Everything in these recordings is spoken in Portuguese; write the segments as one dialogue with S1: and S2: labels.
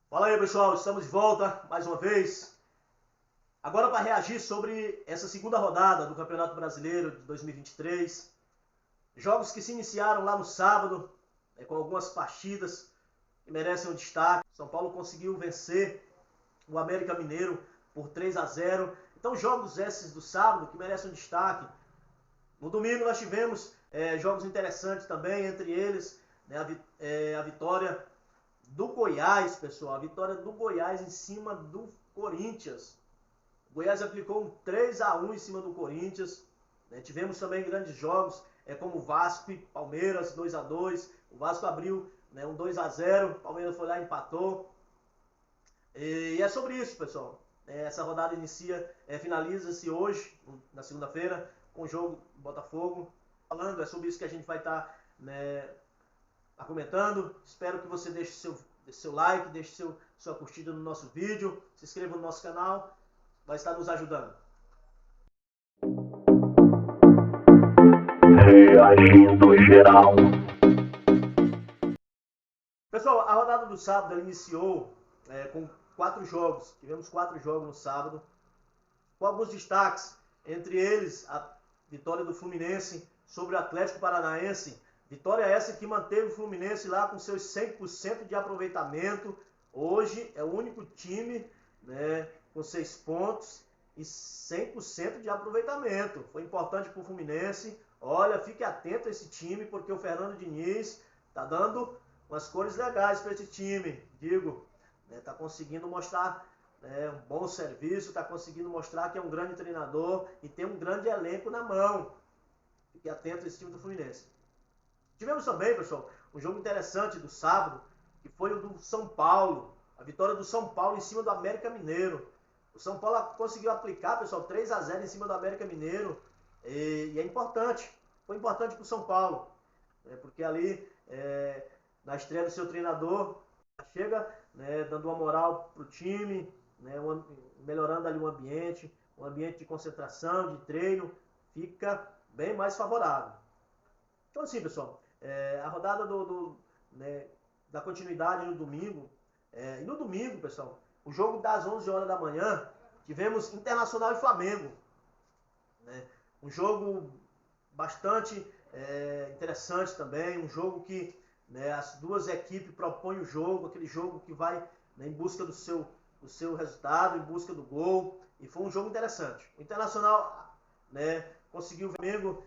S1: Fala aí, pessoal, estamos de volta mais uma vez. Agora para reagir sobre essa segunda rodada do Campeonato Brasileiro de 2023. Jogos que se iniciaram lá no sábado, com algumas partidas que merecem um destaque. São Paulo conseguiu vencer o América Mineiro por 3-0. Então, jogos esses do sábado que merecem um destaque. No domingo nós tivemos jogos interessantes também, entre eles a vitória do Goiás, pessoal. A vitória do Goiás em cima do Corinthians. O Goiás aplicou um 3-1 em cima do Corinthians. Tivemos também grandes jogos, como o Vasco e Palmeiras, 2-2. O Vasco abriu um 2-0, o Palmeiras foi lá e empatou. E é sobre isso, pessoal. Essa rodada finaliza-se hoje, na segunda-feira, com o jogo do Botafogo. Falando, é sobre isso que a gente vai estar comentando. Espero que você deixe seu like, deixe sua curtida no nosso vídeo, se inscreva no nosso canal, vai estar nos ajudando.
S2: Reagindo geral.
S1: Pessoal, a rodada do sábado ela iniciou com 4 jogos. Tivemos 4 jogos no sábado, com alguns destaques, entre eles a vitória do Fluminense sobre o Atlético Paranaense. Vitória essa que manteve o Fluminense lá com seus 100% de aproveitamento. Hoje é o único time com 6 pontos e 100% de aproveitamento. Foi importante para o Fluminense. Olha, fique atento a esse time, porque o Fernando Diniz está dando umas cores legais para esse time. Está conseguindo mostrar um bom serviço, está conseguindo mostrar que é um grande treinador e tem um grande elenco na mão. Fique atento a esse time do Fluminense. Tivemos também, pessoal, um jogo interessante do sábado, que foi o do São Paulo. A vitória do São Paulo em cima do América Mineiro. O São Paulo conseguiu aplicar, pessoal, 3-0 em cima do América Mineiro. E é importante. Foi importante para o São Paulo. Porque ali, na estreia do seu treinador, chega dando uma moral para o time, melhorando ali o ambiente, um ambiente de concentração, de treino, fica bem mais favorável. Então assim, pessoal, a rodada da continuidade no domingo, e no domingo, pessoal, o jogo das 11 horas da manhã, tivemos Internacional e Flamengo. Um jogo bastante interessante também, um jogo que as duas equipes propõem o jogo, aquele jogo que vai em busca do seu resultado, em busca do gol, e foi um jogo interessante. O Internacional conseguiu o Flamengo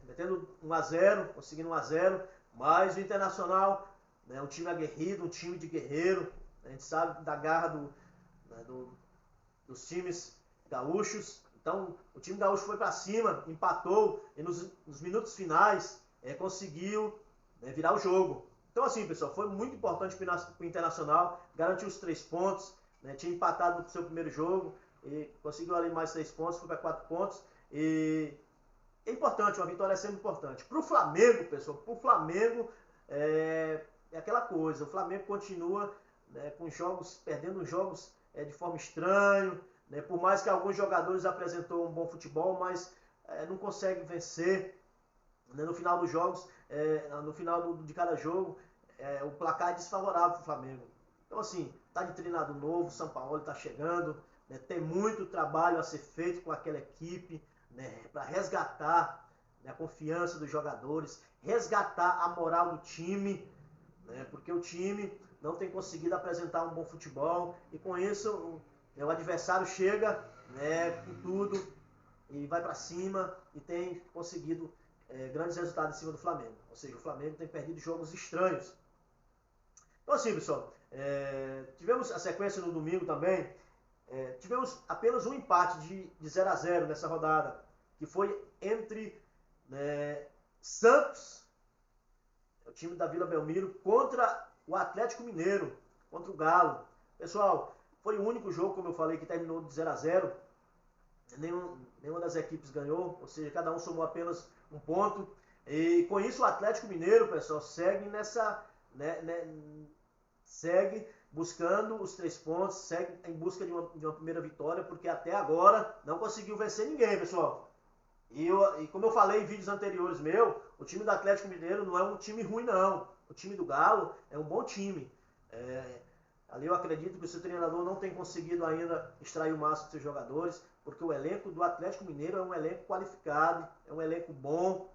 S1: metendo 1-0, conseguindo 1-0, mas o Internacional um time aguerrido, um time de guerreiro. A gente sabe da garra dos times gaúchos. Então o time gaúcho foi para cima, empatou e nos minutos finais conseguiu virar o jogo. Então assim, pessoal, foi muito importante para o Internacional, garantiu os 3 pontos, tinha empatado no seu primeiro jogo e conseguiu ali mais 3 pontos, foi para 4 pontos. E é importante, uma vitória é sempre importante. Para o Flamengo, pessoal, para o Flamengo é aquela coisa, o Flamengo continua com jogos, perdendo jogos de forma estranha, por mais que alguns jogadores apresentou um bom futebol, mas não consegue vencer. No final dos jogos, no final de cada jogo, o placar é desfavorável para o Flamengo. Então assim, tá de treinador novo, o São Paulo está chegando, tem muito trabalho a ser feito com aquela equipe, para resgatar a confiança dos jogadores, resgatar a moral do time, porque o time não tem conseguido apresentar um bom futebol e com isso o adversário chega com tudo e vai para cima e tem conseguido grandes resultados em cima do Flamengo. Ou seja, o Flamengo tem perdido jogos estranhos. Então assim, pessoal, tivemos a sequência no domingo também. Tivemos apenas um empate de 0-0 nessa rodada, que foi entre Santos, o time da Vila Belmiro, contra o Atlético Mineiro, contra o Galo. Pessoal, foi o único jogo, como eu falei, que terminou de 0-0. Nenhuma das equipes ganhou, ou seja, cada um somou apenas um ponto. E com isso o Atlético Mineiro, pessoal, segue segue buscando os 3 pontos, segue em busca de uma primeira vitória, porque até agora não conseguiu vencer ninguém, pessoal. E como eu falei em vídeos anteriores o time do Atlético Mineiro não é um time ruim, não. O time do Galo é um bom time. Ali eu acredito que o seu treinador não tem conseguido ainda extrair o máximo dos seus jogadores, porque o elenco do Atlético Mineiro é um elenco qualificado, é um elenco bom,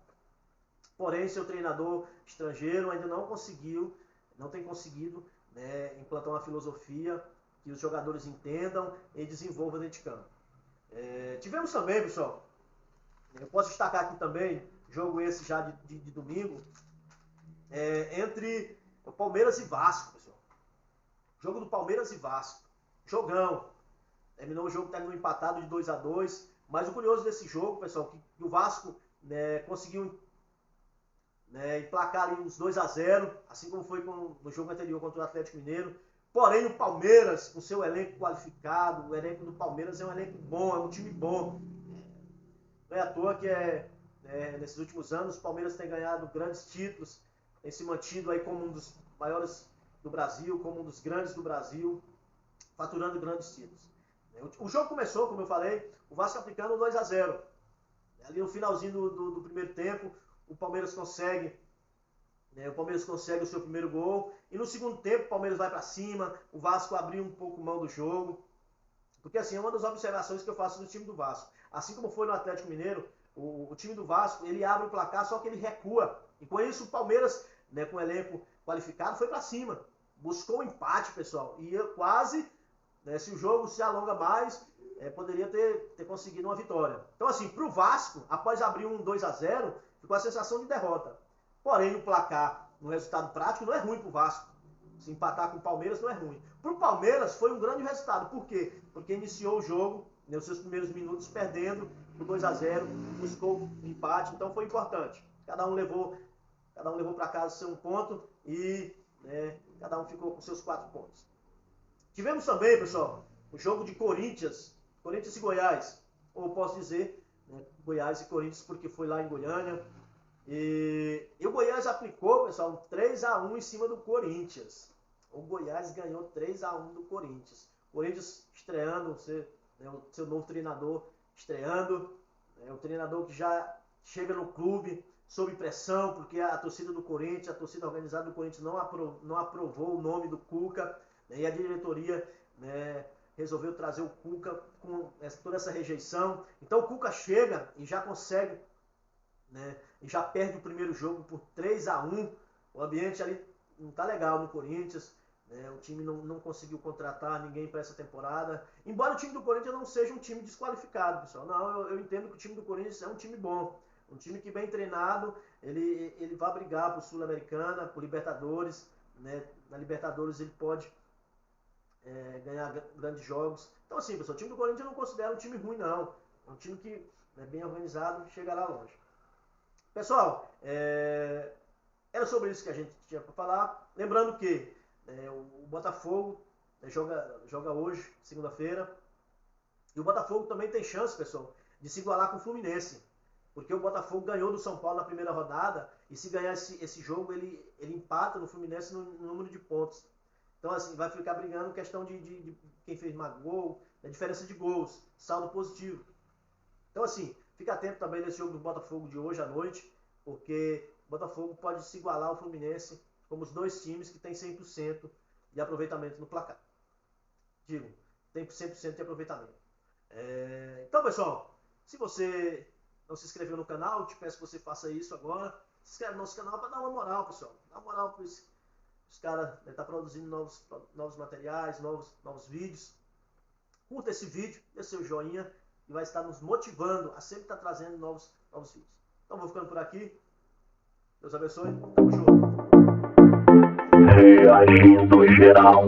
S1: porém seu treinador estrangeiro ainda não tem conseguido, né, implantar uma filosofia que os jogadores entendam e desenvolvam dentro de campo. Tivemos também, pessoal, eu posso destacar aqui também, jogo esse já de domingo, entre o Palmeiras e Vasco, pessoal. Jogo do Palmeiras e Vasco. Jogão. O jogo terminou empatado de 2-2. Mas o curioso desse jogo, pessoal, que o Vasco, né, conseguiu, né, emplacar ali uns 2-0, assim como foi no jogo anterior contra o Atlético Mineiro. Porém, o Palmeiras, com seu elenco qualificado, o elenco do Palmeiras é um elenco bom, é um time bom. Não é à toa que nesses últimos anos o Palmeiras tem ganhado grandes títulos, tem se mantido aí como um dos maiores do Brasil, como um dos grandes do Brasil, faturando grandes títulos. O jogo começou, como eu falei, o Vasco aplicando 2-0. Ali no finalzinho do primeiro tempo, o Palmeiras consegue o seu primeiro gol. E no segundo tempo, o Palmeiras vai para cima, o Vasco abriu um pouco mão do jogo. Porque assim, é uma das observações que eu faço do time do Vasco. Assim como foi no Atlético Mineiro, o time do Vasco, ele abre o placar, só que ele recua. E com isso o Palmeiras, né, com o elenco qualificado, foi para cima. Buscou o empate, pessoal. E quase, né, se o jogo se alonga mais, poderia ter conseguido uma vitória. Então assim, para o Vasco, após abrir um 2-0, ficou a sensação de derrota. Porém, o placar, no resultado prático, não é ruim para o Vasco. Se empatar com o Palmeiras não é ruim. Para o Palmeiras foi um grande resultado. Por quê? Porque iniciou o jogo, nos seus primeiros minutos, perdendo por 2-0, buscou o empate, então foi importante. Cada um levou para casa seu ponto e, né, cada um ficou com seus 4 pontos. Tivemos também, pessoal, o jogo de Corinthians e Goiás. Ou posso dizer, né, Goiás e Corinthians, porque foi lá em Goiânia. E o Goiás aplicou, pessoal, um 3-1 em cima do Corinthians. O Goiás ganhou 3-1 do Corinthians. O Corinthians estreando, o seu novo treinador estreando. O treinador que já chega no clube sob pressão, porque a torcida do Corinthians, a torcida organizada do Corinthians não aprovou o nome do Cuca. E a diretoria, né, resolveu trazer o Cuca com toda essa rejeição. Então o Cuca chega e já consegue, né, e já perde o primeiro jogo por 3-1. O ambiente ali não está legal no Corinthians, né? O time não conseguiu contratar ninguém para essa temporada. Embora o time do Corinthians não seja um time desqualificado, pessoal. Não, eu entendo que o time do Corinthians é um time bom. Um time que bem treinado, ele vai brigar por Sul-Americana, por Libertadores. Né? Na Libertadores ele pode ganhar grandes jogos. Então assim, pessoal, o time do Corinthians eu não considero um time ruim, não. É um time que é bem organizado e chegará longe. Pessoal, era sobre isso que a gente tinha para falar. Lembrando que o Botafogo joga hoje, segunda-feira. E o Botafogo também tem chance, pessoal, de se igualar com o Fluminense. Porque o Botafogo ganhou do São Paulo na primeira rodada. E se ganhar esse jogo, ele empata no Fluminense no número de pontos. Então, assim, vai ficar brigando questão de quem fez mais gol, a diferença de gols, saldo positivo. Então, assim, fica atento também nesse jogo do Botafogo de hoje à noite, porque o Botafogo pode se igualar ao Fluminense como os dois times que têm 100% de aproveitamento no placar. Digo, tem 100% de aproveitamento. Então, pessoal, se você não se inscreveu no canal, eu te peço que você faça isso agora. Se inscreve no nosso canal para dar uma moral, pessoal. Dá uma moral para os caras estar produzindo novos materiais, novos vídeos. Curta esse vídeo, dê seu joinha e vai estar nos motivando a sempre estar trazendo novos vídeos. Então vou ficando por aqui. Deus abençoe. Tamo junto.
S2: Reagindo geral.